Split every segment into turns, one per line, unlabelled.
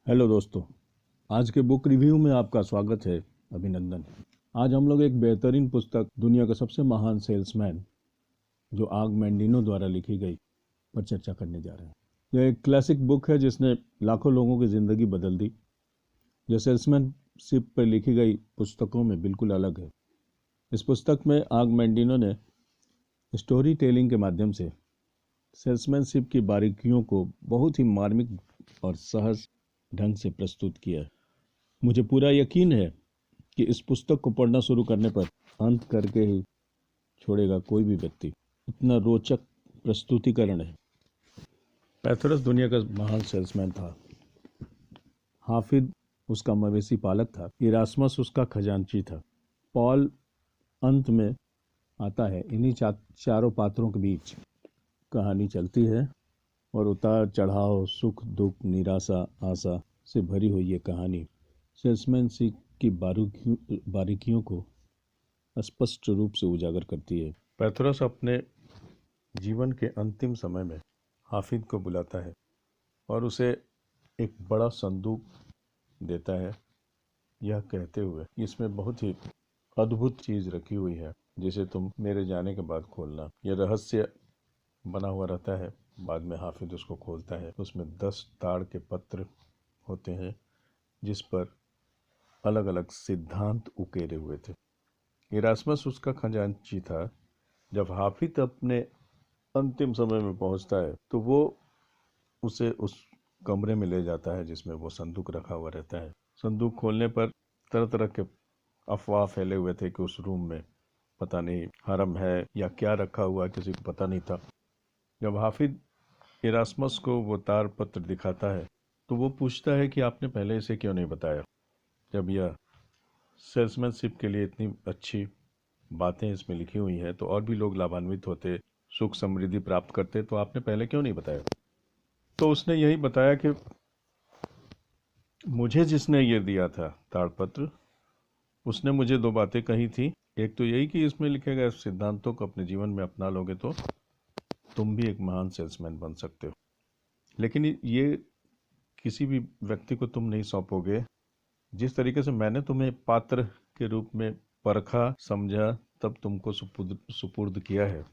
Hello दोस्तों, आज के बुक रिव्यू में आपका स्वागत है। अभिनंदन। आज हम लोग एक बेहतरीन पुस्तक दुनिया का सबसे महान सेल्समैन जो आग मैंडिनो द्वारा लिखी गई पर चर्चा करने जा रहे हैं। यह एक क्लासिक बुक है जिसने लाखों लोगों की ज़िंदगी बदल दी। यह सेल्समैनशिप पर लिखी गई पुस्तकों में बिल्कुल अलग है। इस पुस्तक में आग मैंडिनो ने स्टोरी टेलिंग के माध्यम से सेल्समैनशिप की बारीकियों को बहुत ही मार्मिक और सहज ढंग से प्रस्तुत किया है। मुझे पूरा यकीन है कि इस पुस्तक को पढ़ना शुरू करने पर अंत करके ही छोड़ेगा कोई भी व्यक्ति। इतना रोचक प्रस्तुतिकरण है। पैथरस दुनिया का महान सेल्समैन था। हाफिद उसका मवेशी पालक था। इरास्मस उसका खजांची था। पॉल अंत में आता है। इन्हीं चारों पात्रों के बीच कहानी चलती है और उतार चढ़ाव, सुख दुख, निराशा, आशा से भरी हुई ये कहानी सेल्समैनशिप की बारीकियों को स्पष्ट रूप से उजागर करती है। पैथरस अपने जीवन के अंतिम समय में हाफिद को बुलाता है और उसे एक बड़ा संदूक देता है, यह कहते हुए इसमें बहुत ही अद्भुत चीज़ रखी हुई है जिसे तुम मेरे जाने के बाद खोलना। यह रहस्य बना हुआ रहता है। बाद में हाफिज उसको खोलता है। उसमें 10 ताड़ के पत्र होते हैं जिस पर अलग अलग सिद्धांत उकेरे हुए थे। इरास्मस उसका खजांची था। जब हाफिज अपने अंतिम समय में पहुंचता है तो वो उसे उस कमरे में ले जाता है जिसमें वो संदूक रखा हुआ रहता है। संदूक खोलने पर तरह तरह के अफवाह फैले हुए थे कि उस रूम में पता नहीं हरम है या क्या रखा हुआ है, किसी को पता नहीं था। जब हाफिज इरास्मस को वो तार पत्र दिखाता है तो वो पूछता है कि आपने पहले इसे क्यों नहीं बताया। जब यह सेल्समैनशिप के लिए इतनी अच्छी बातें इसमें लिखी हुई हैं तो और भी लोग लाभान्वित होते, सुख समृद्धि प्राप्त करते, तो आपने पहले क्यों नहीं बताया। तो उसने यही बताया कि मुझे जिसने ये दिया था ताड़पत्र, उसने मुझे 2 बातें कही थी। एक तो यही कि इसमें लिखे गए सिद्धांतों को अपने जीवन में अपना लोगे तो तुम भी एक महान सेल्समैन बन सकते हो। लेकिन ये किसी भी व्यक्ति को तुम नहीं सौंपोगे। जिस तरीके से मैंने तुम्हें पात्र के रूप में परखा, समझा, तब तुमको सुपुर्द किया है,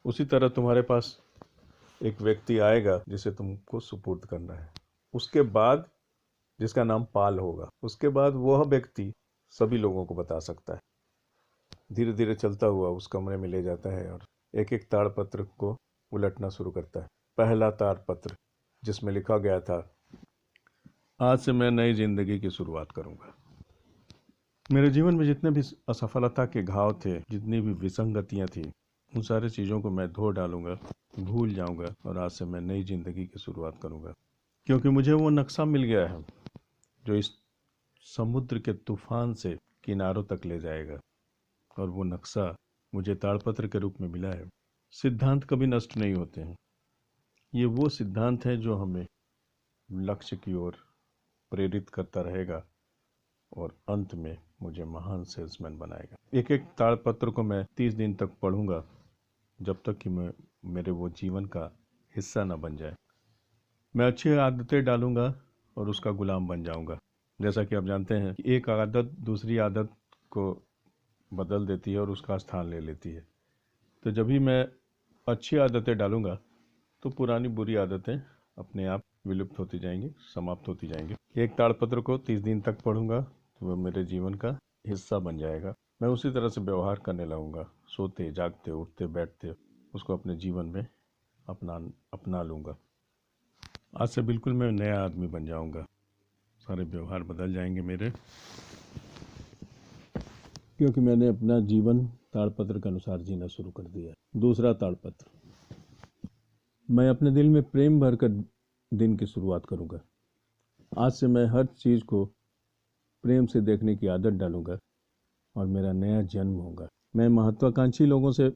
उसी तरह तुम्हारे पास एक व्यक्ति आएगा जिसे तुमको सुपुर्द करना है। उसके बाद जिसका नाम पाल होगा, उसके बाद वह व्यक्ति सभी लोगों को बता सकता है। धीरे धीरे चलता हुआ उस कमरे में ले जाता है और एक एक ताड़पत्र को उलटना शुरू करता है। पहला ताड़पत्र जिसमें लिखा गया था, आज से मैं नई जिंदगी की शुरुआत करूंगा। मेरे जीवन में जितने भी असफलता के घाव थे, जितनी भी विसंगतियां थी, उन सारी चीज़ों को मैं धो डालूंगा, भूल जाऊंगा और आज से मैं नई जिंदगी की शुरुआत करूंगा। क्योंकि मुझे वो नक्शा मिल गया है जो इस समुद्र के तूफान से किनारों तक ले जाएगा, और वो नक्शा मुझे ताड़पत्र के रूप में मिला है। सिद्धांत कभी नष्ट नहीं होते हैं। ये वो सिद्धांत है जो हमें लक्ष्य की ओर प्रेरित करता रहेगा और अंत में मुझे महान सेल्समैन बनाएगा। एक एक ताड़पत्र को मैं 30 दिन तक पढ़ूंगा, जब तक कि मैं मेरे वो जीवन का हिस्सा न बन जाए। मैं अच्छी आदतें डालूंगा और उसका गुलाम बन जाऊंगा। जैसा कि आप जानते हैं कि एक आदत दूसरी आदत को बदल देती है और उसका स्थान ले लेती है। तो जब भी मैं अच्छी आदतें डालूंगा तो पुरानी बुरी आदतें अपने आप विलुप्त होती जाएंगी, समाप्त होती जाएंगी। एक ताड़पत्र को 30 दिन तक पढ़ूंगा तो वह मेरे जीवन का हिस्सा बन जाएगा। मैं उसी तरह से व्यवहार करने लगूंगा, सोते जागते उठते बैठते उसको अपने जीवन में अपना लूँगा। आज से बिल्कुल मैं नया आदमी बन जाऊंगा। सारे व्यवहार बदल जाएंगे मेरे, क्योंकि मैंने अपना जीवन ताड़पत्र के अनुसार जीना शुरू कर दिया। दूसरा ताड़पत्र, मैं अपने दिल में प्रेम भरकर दिन की शुरुआत करूंगा। आज से मैं हर चीज़ को प्रेम से देखने की आदत डालूंगा और मेरा नया जन्म होगा। मैं महत्वाकांक्षी लोगों से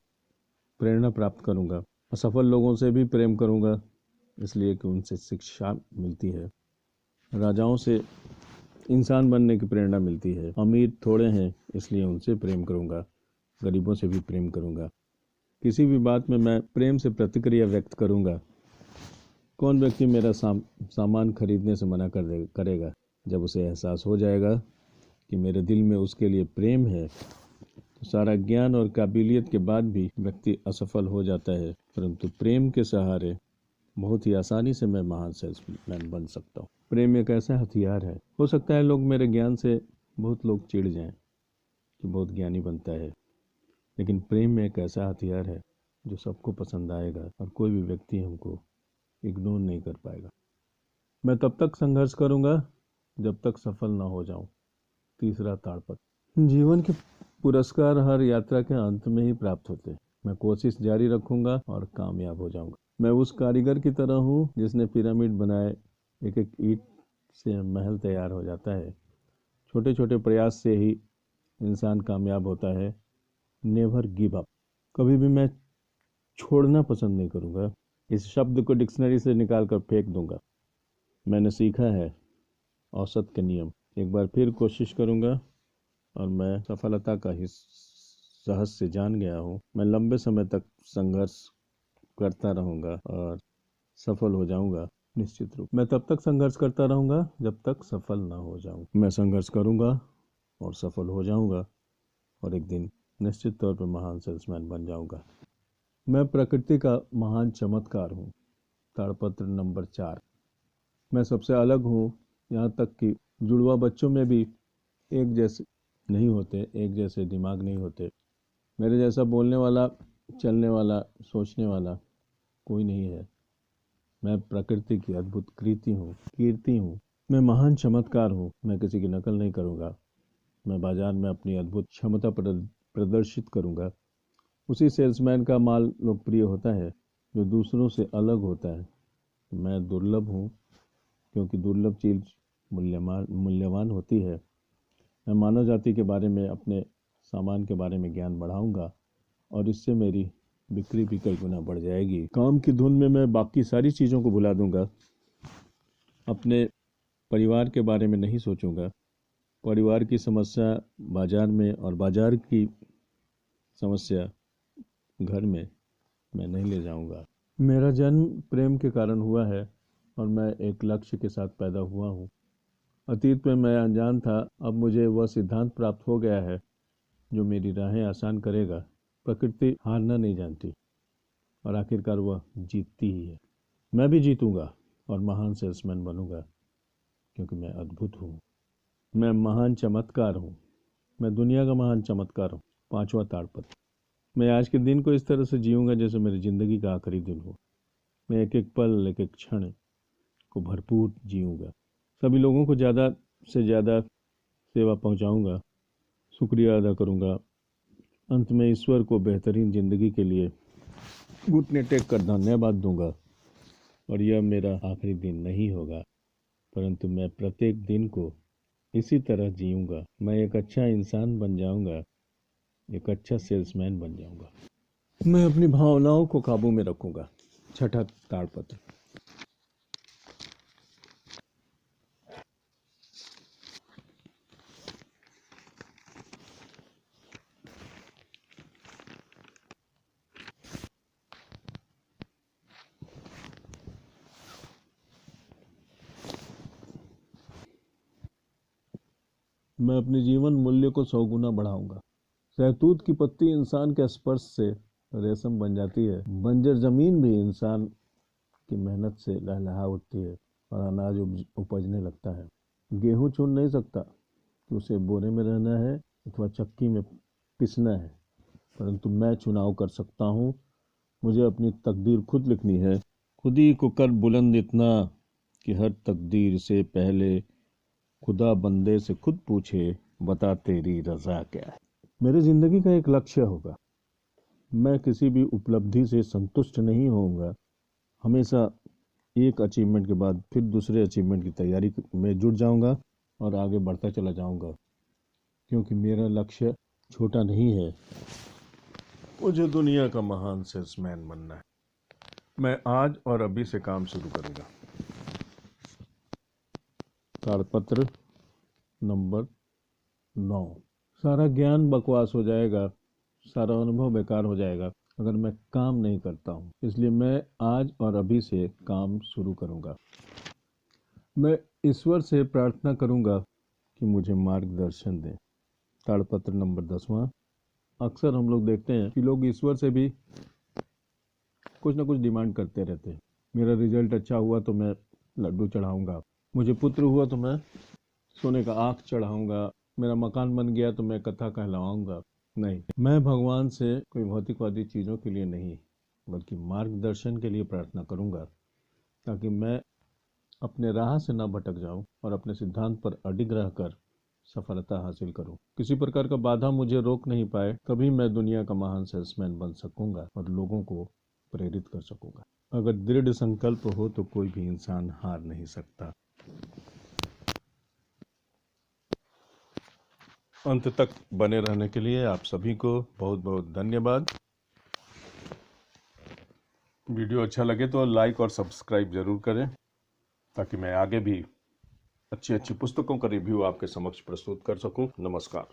प्रेरणा प्राप्त करूंगा। असफल लोगों से भी प्रेम करूंगा, इसलिए कि उनसे शिक्षा मिलती है। राजाओं से इंसान बनने की प्रेरणा मिलती है। अमीर थोड़े हैं इसलिए उनसे प्रेम करूंगा। गरीबों से भी प्रेम करूंगा। किसी भी बात में मैं प्रेम से प्रतिक्रिया व्यक्त करूंगा कौन व्यक्ति मेरा सामान खरीदने से मना करेगा? जब उसे एहसास हो जाएगा कि मेरे दिल में उसके लिए प्रेम है, तो सारा ज्ञान और काबिलियत के बाद भी व्यक्ति असफल हो जाता है, परंतु प्रेम के सहारे बहुत ही आसानी से मैं महान सेल्समैन बन सकता हूँ। प्रेम एक ऐसा हथियार है। हो सकता है लोग मेरे ज्ञान से बहुत लोग चिढ़ जाएं कि बहुत ज्ञानी बनता है, लेकिन प्रेम एक ऐसा हथियार है जो सबको पसंद आएगा और कोई भी व्यक्ति हमको इग्नोर नहीं कर पाएगा। मैं तब तक संघर्ष करूंगा जब तक सफल ना हो जाऊं। तीसरा ताड़पत्र। जीवन के पुरस्कार हर यात्रा के अंत में ही प्राप्त होते हैं। मैं कोशिश जारी रखूंगा और कामयाब हो जाऊंगा। मैं उस कारीगर की तरह हूँ जिसने पिरामिड बनाए। एक एक ईंट से महल तैयार हो जाता है। छोटे छोटे प्रयास से ही इंसान कामयाब होता है। Never give up. कभी भी मैं छोड़ना पसंद नहीं करूंगा। इस शब्द को डिक्शनरी से निकाल कर फेंक दूंगा। मैंने सीखा है औसत के नियम। एक बार फिर कोशिश करूंगा और मैं सफलता का रहस्य जान गया हूँ। मैं लंबे समय तक संघर्ष करता रहूंगा और सफल हो जाऊंगा निश्चित रूप। मैं तब तक संघर्ष करता रहूंगा जब तक सफल ना हो जाऊं। मैं संघर्ष करूंगा और सफल हो जाऊंगा और एक दिन निश्चित तौर पर महान सेल्समैन बन जाऊंगा। मैं प्रकृति का महान चमत्कार हूँ। ताड़पत्र नंबर 4। मैं सबसे अलग हूँ। यहाँ तक कि जुड़वा बच्चों में भी एक जैसे नहीं होते, एक जैसे दिमाग नहीं होते। मेरे जैसा बोलने वाला, चलने वाला, सोचने वाला कोई नहीं है। मैं प्रकृति की अद्भुत कीर्ति हूँ। मैं महान चमत्कार हूँ। मैं किसी की नकल नहीं करूँगा। मैं बाजार में अपनी अद्भुत क्षमता प्रदर्शित करूँगा। उसी सेल्समैन का माल लोकप्रिय होता है जो दूसरों से अलग होता है। मैं दुर्लभ हूँ क्योंकि दुर्लभ चीज मूल्यवान होती है। मैं मानव जाति के बारे में, अपने सामान के बारे में ज्ञान बढ़ाऊंगा और इससे मेरी बिक्री भी कई गुना बढ़ जाएगी। काम की धुन में मैं बाकी सारी चीज़ों को भुला दूंगा। अपने परिवार के बारे में नहीं सोचूंगा। परिवार की समस्या बाजार में और बाजार की समस्या घर में मैं नहीं ले जाऊंगा। मेरा जन्म प्रेम के कारण हुआ है और मैं एक लक्ष्य के साथ पैदा हुआ हूँ। अतीत में मैं अनजान था, अब मुझे वह सिद्धांत प्राप्त हो गया है जो मेरी राहें आसान करेगा। प्रकृति हारना नहीं जानती और आखिरकार वह जीतती ही है। मैं भी जीतूंगा और महान सेल्समैन बनूंगा क्योंकि मैं अद्भुत हूँ। मैं महान चमत्कार हूँ। मैं दुनिया का महान चमत्कार हूँ। 5वां ताड़पत्र। मैं आज के दिन को इस तरह से जीऊंगा जैसे मेरी जिंदगी का आखिरी दिन हो। मैं एक एक पल, एक एक क्षण को भरपूर जीऊंगा। सभी लोगों को ज़्यादा से ज़्यादा सेवा पहुंचाऊंगा, शुक्रिया अदा करूंगा। अंत में ईश्वर को बेहतरीन ज़िंदगी के लिए घुटने टेक कर धन्यवाद दूंगा। और यह मेरा आखिरी दिन नहीं होगा, परंतु मैं प्रत्येक दिन को इसी तरह जीऊंगा। मैं एक अच्छा इंसान बन जाऊंगा, एक अच्छा सेल्समैन बन जाऊंगा। मैं अपनी भावनाओं को काबू में रखूंगा। 6ठा ताड़पत्र। मैं अपने जीवन मूल्य को 100 गुना बढ़ाऊंगा। सहतूत की पत्ती इंसान के स्पर्श से रेशम बन जाती है। बंजर जमीन भी इंसान की मेहनत से लहलहा उठती है और अनाज उपजने लगता है। गेहूं चुन नहीं सकता कि उसे बोरे में रहना है अथवा चक्की में पिसना है, परंतु मैं चुनाव कर सकता हूँ। मुझे अपनी तकदीर खुद लिखनी है। खुद ही को कर बुलंद इतना कि हर तकदीर से पहले खुदा बंदे से खुद पूछे, बता तेरी रजा क्या है। मेरी जिंदगी का एक लक्ष्य होगा। मैं किसी भी उपलब्धि से संतुष्ट नहीं होऊंगा। हमेशा एक अचीवमेंट के बाद फिर दूसरे अचीवमेंट की तैयारी में जुट जाऊंगा और आगे बढ़ता चला जाऊंगा, क्योंकि मेरा लक्ष्य छोटा नहीं है। मुझे दुनिया का महान सेल्समैन बनना है। मैं आज और अभी से काम शुरू करूंगा। ताड़पत्र नंबर 9। सारा ज्ञान बकवास हो जाएगा, सारा अनुभव बेकार हो जाएगा, अगर मैं काम नहीं करता हूँ। इसलिए मैं आज और अभी से काम शुरू करूँगा। मैं ईश्वर से प्रार्थना करूँगा कि मुझे मार्गदर्शन दें। ताड़पत्र नंबर 10वां। अक्सर हम लोग देखते हैं कि लोग ईश्वर से भी कुछ ना कुछ डिमांड करते रहते हैं। मेरा रिजल्ट अच्छा हुआ तो मैं लड्डू चढ़ाऊँगा, मुझे पुत्र हुआ तो मैं सोने का आँख चढ़ाऊँगा, मेरा मकान बन गया तो मैं कथा कहलाऊँगा। नहीं, मैं भगवान से कोई भौतिकवादी चीज़ों के लिए नहीं, बल्कि मार्गदर्शन के लिए प्रार्थना करूँगा, ताकि मैं अपने राह से न भटक जाऊं और अपने सिद्धांत पर अडिग रहकर सफलता हासिल करूं। किसी प्रकार का बाधा मुझे रोक नहीं पाए, तभी मैं दुनिया का महान सेल्समैन बन सकूंगा और लोगों को प्रेरित कर सकूंगा। अगर दृढ़ संकल्प हो तो कोई भी इंसान हार नहीं सकता। अंत तक बने रहने के लिए आप सभी को बहुत बहुत धन्यवाद। वीडियो अच्छा लगे तो लाइक और सब्सक्राइब जरूर करें, ताकि मैं आगे भी अच्छी अच्छी पुस्तकों का रिव्यू आपके समक्ष प्रस्तुत कर सकूं। नमस्कार।